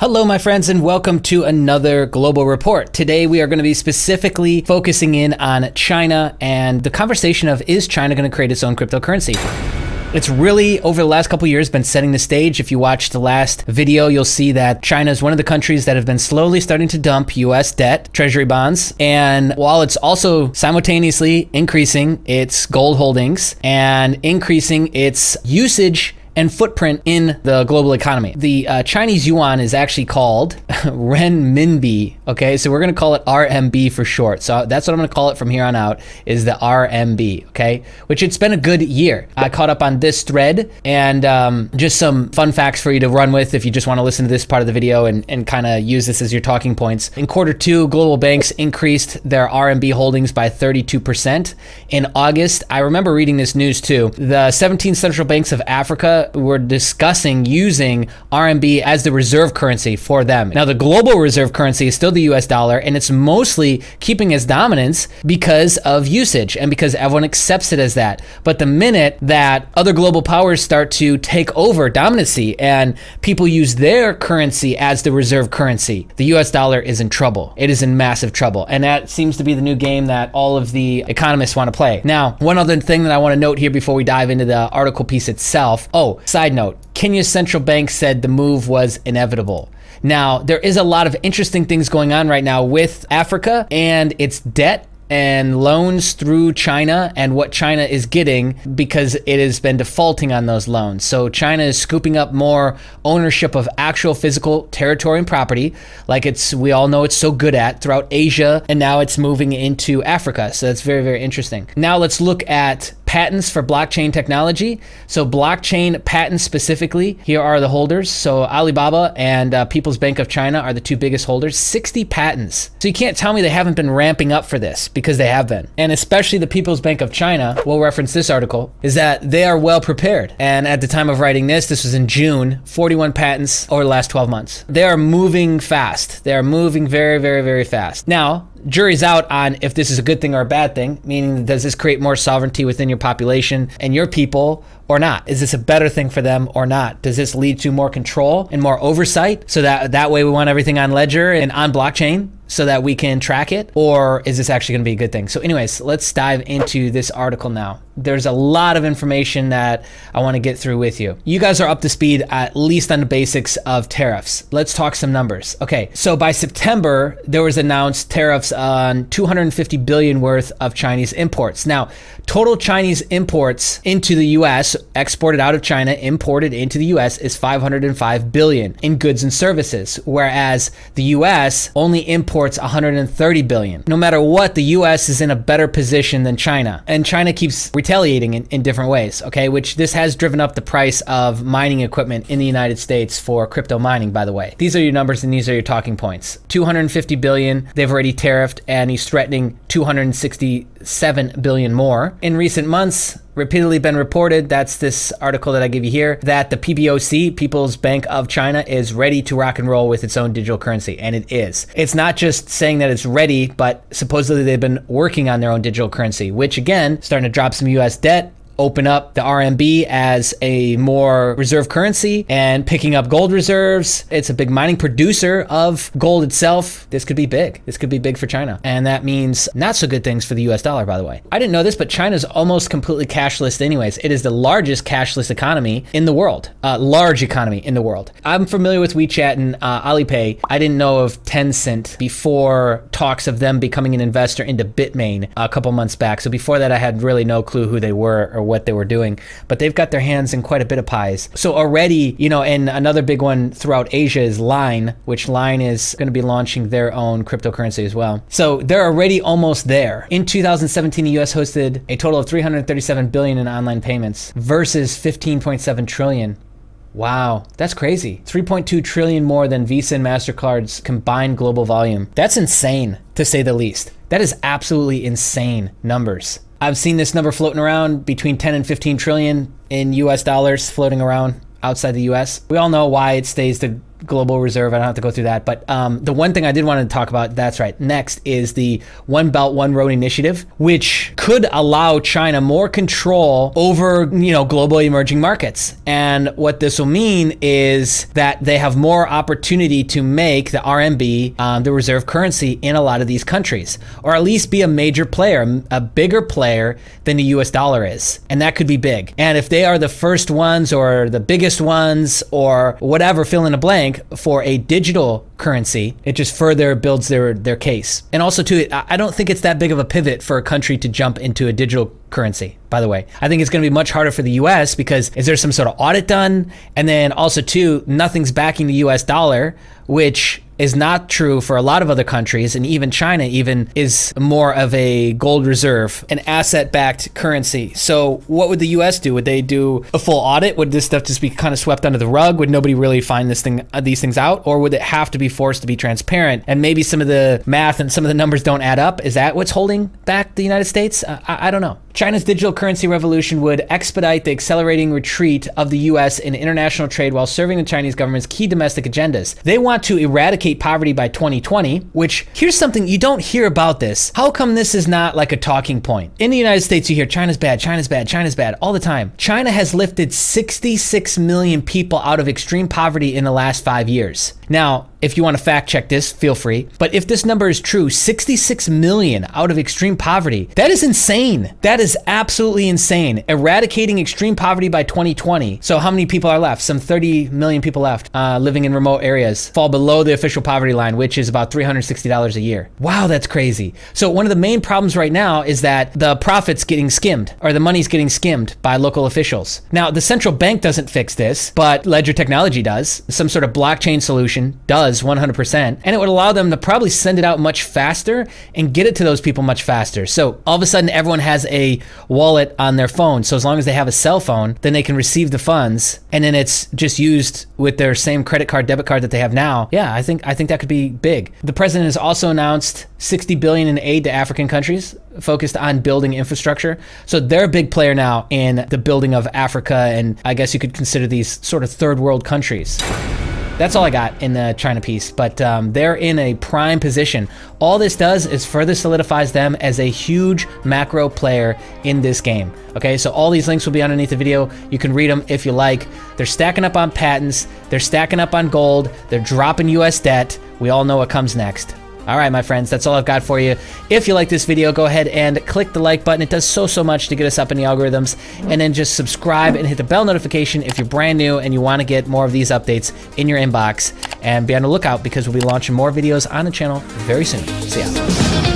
Hello, my friends, and welcome to another Global Report. Today, we are going to be specifically focusing in on China and the conversation of, is China going to create its own cryptocurrency? It's really, over the last couple of years, been setting the stage. If you watched the last video, you'll see that China is one of the countries that have been slowly starting to dump US debt, treasury bonds. And while it's also simultaneously increasing its gold holdings and increasing its usage and footprint in the global economy. The Chinese yuan is actually called renminbi, okay? So we're gonna call it RMB for short. So that's what I'm gonna call it from here on out, is the RMB, okay? Which it's been a good year. I caught up on this thread and just some fun facts for you to run with if you just wanna listen to this part of the video and kinda use this as your talking points. In Q2, global banks increased their RMB holdings by 32%. In August, I remember reading this news too, the 17 central banks of Africa were discussing using RMB as the reserve currency for them. Now, the global reserve currency is still the US dollar, and it's mostly keeping its dominance because of usage and because everyone accepts it as that. But the minute that other global powers start to take over dominancy and people use their currency as the reserve currency, the US dollar is in trouble. It is in massive trouble. And that seems to be the new game that all of the economists want to play. Now, one other thing that I want to note here before we dive into the article piece itself. Oh, side note, Kenya's central bank said the move was inevitable. Now, there is a lot of interesting things going on right now with Africa and its debt and loans through China and what China is getting because it has been defaulting on those loans. So China is scooping up more ownership of actual physical territory and property like we all know it's so good at throughout Asia, and now it's moving into Africa. So that's very, very interesting. Now let's look at patents for blockchain technology. So blockchain patents specifically, here are the holders. So Alibaba and People's Bank of China are the two biggest holders, 60 patents. So you can't tell me they haven't been ramping up for this, because they have been. And especially the People's Bank of China, we'll reference this article, is that they are well prepared. And at the time of writing this was in June, 41 patents over the last 12 months. They are moving fast. They are moving very, very, very fast. Now, jury's out on if this is a good thing or a bad thing, meaning does this create more sovereignty within your population and your people or not? Is this a better thing for them or not? Does this lead to more control and more oversight so that way we want everything on Ledger and on blockchain so that we can track it? Or is this actually gonna be a good thing? So anyways, let's dive into this article now. There's a lot of information that I wanna get through with you. You guys are up to speed at least on the basics of tariffs. Let's talk some numbers. Okay, so by September, there was announced tariffs on 250 billion worth of Chinese imports. Now, total Chinese imports into the US, exported out of China, imported into the US, is 505 billion in goods and services, whereas the US only imports 130 billion. No matter what, the US is in a better position than China, and China keeps retaliating in different ways, okay, which this has driven up the price of mining equipment in the United States for crypto mining, by the way. These are your numbers and these are your talking points. 250 billion, they've already tariffed, and he's threatening 267 billion more. In recent months, repeatedly been reported, that's this article that I give you here, that the PBOC, People's Bank of China, is ready to rock and roll with its own digital currency, and it is. It's not just saying that it's ready, but supposedly they've been working on their own digital currency, which again, starting to drop some US debt, open up the RMB as a more reserve currency and picking up gold reserves. It's a big mining producer of gold itself. This could be big. This could be big for China. And that means not so good things for the US dollar, by the way. I didn't know this, but China's almost completely cashless anyways. It is the largest cashless economy in the world. Large economy in the world. I'm familiar with WeChat and Alipay. I didn't know of Tencent before talks of them becoming an investor into Bitmain a couple months back. So before that, I had really no clue who they were or what they were doing, but they've got their hands in quite a bit of pies. So already, you know, and another big one throughout Asia is Line, which Line is going to be launching their own cryptocurrency as well. So they're already almost there. In 2017, the US hosted a total of 337 billion in online payments versus 15.7 trillion. Wow, that's crazy. 3.2 trillion more than Visa and MasterCard's combined global volume. That's insane, to say the least. That is absolutely insane numbers. I've seen this number floating around between 10 and 15 trillion in US dollars floating around outside the US. We all know why it stays the global reserve. I don't have to go through that. But the one thing I did want to talk about, that's right, next is the One Belt, One Road initiative, which could allow China more control over, global emerging markets. And what this will mean is that they have more opportunity to make the RMB the reserve currency in a lot of these countries, or at least be a major player, a bigger player than the US dollar is. And that could be big. And if they are the first ones or the biggest ones or whatever, fill in a blank, for a digital currency, it just further builds their case. And also too, I don't think it's that big of a pivot for a country to jump into a digital currency, by the way. I think it's going to be much harder for the US because is there some sort of audit done? And then also too, nothing's backing the US dollar, which is not true for a lot of other countries, and even China even is more of a gold reserve, an asset-backed currency. So what would the US do? Would they do a full audit? Would this stuff just be kind of swept under the rug? Would nobody really find these things out? Or would it have to be forced to be transparent? And maybe some of the math and some of the numbers don't add up. Is that what's holding back the United States? I don't know. China's digital currency revolution would expedite the accelerating retreat of the US in international trade while serving the Chinese government's key domestic agendas. They want to eradicate poverty by 2020, which, here's something you don't hear about this. How come this is not like a talking point? In the United States, you hear China's bad, China's bad, China's bad all the time. China has lifted 66 million people out of extreme poverty in the last 5 years. Now, if you want to fact check this, feel free. But if this number is true, 66 million out of extreme poverty, that is insane. That is absolutely insane. Eradicating extreme poverty by 2020. So how many people are left? Some 30 million people left living in remote areas, fall below the official poverty line, which is about $360 a year. Wow, that's crazy. So one of the main problems right now is that the profit's getting skimmed, or the money's getting skimmed by local officials. Now, the central bank doesn't fix this, but Ledger Technology does. Some sort of blockchain solution does 100%, and it would allow them to probably send it out much faster and get it to those people much faster. So all of a sudden everyone has a wallet on their phone. So as long as they have a cell phone, then they can receive the funds, and then it's just used with their same credit card, debit card that they have now. Yeah, I think that could be big. The president has also announced $60 billion in aid to African countries focused on building infrastructure. So they're a big player now in the building of Africa, and I guess you could consider these sort of third world countries. That's all I got in the China piece, but they're in a prime position. All this does is further solidifies them as a huge macro player in this game. Okay, so all these links will be underneath the video. You can read them if you like. They're stacking up on patents. They're stacking up on gold. They're dropping US debt. We all know what comes next. All right, my friends, that's all I've got for you. If you like this video, go ahead and click the like button. It does so much to get us up in the algorithms. And then just subscribe and hit the bell notification if you're brand new and you want to get more of these updates in your inbox. And be on the lookout because we'll be launching more videos on the channel very soon. See ya.